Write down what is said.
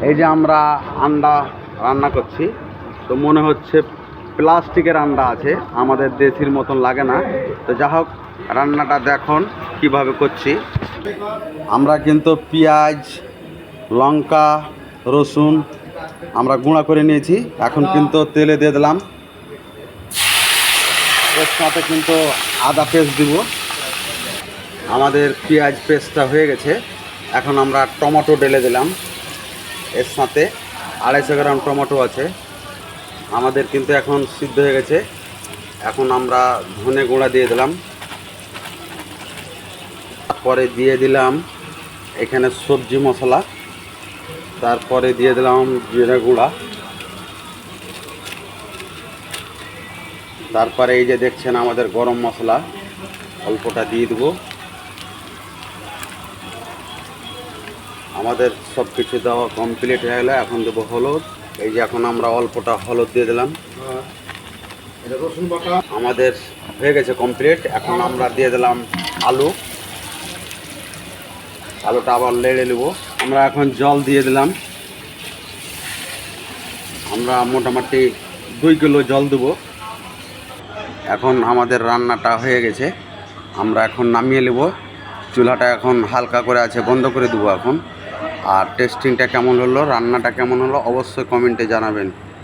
এই যে আমরা আন্ডা রান্না করছি, তো মনে হচ্ছে প্লাস্টিকের আন্ডা আছে, আমাদের দেশির মতন লাগে না। তো যা হোক, রান্নাটা দেখুন কিভাবে করছি। আমরা কিন্তু পেঁয়াজ, লঙ্কা, রসুন আমরা গুঁড়া করে নিয়েছি। এখন কিন্তু তেলে দিয়ে দিলাম, এর সাথে কিন্তু আদা পেস্ট দিব। আমাদের পেঁয়াজ পেস্টটা হয়ে গেছে। এখন আমরা টমেটো ঢেলে দিলাম, এর সাথে 250 গ্রাম টমেটো আছে। আমাদের কিন্তু এখন সিদ্ধ হয়ে গেছে। এখন আমরা ধনে গুঁড়া দিয়ে দিলাম, তারপরে দিয়ে দিলাম এখানে সবজি মশলা, তারপরে দিয়ে দিলাম জিরা গুঁড়া, তারপরে এই যে দেখছেন আমাদের গরম মশলা অল্পটা দিয়ে দেবো। আমাদের সব কিছু দেওয়া কমপ্লিট হয়ে গেলে এখন দেবো হলুদ। এই যে এখন আমরা অল্পটা হলুদ দিয়ে দিলাম। আমাদের হয়ে গেছে কমপ্লিট। এখন আমরা দিয়ে দিলাম আলু, আলুটা আবার নেড়ে নেব। আমরা এখন জল দিয়ে দিলাম, আমরা মোটামুটি 2 কিলো জল দেবো। এখন আমাদের রান্নাটা হয়ে গেছে, আমরা এখন নামিয়ে নেব। চুলাটা এখন হালকা করে আছে, বন্ধ করে দেবো এখন। আর টেস্টিংটা কেমন হলো, রান্নাটা কেমন হলো অবশ্যই কমেন্টে জানাবেন।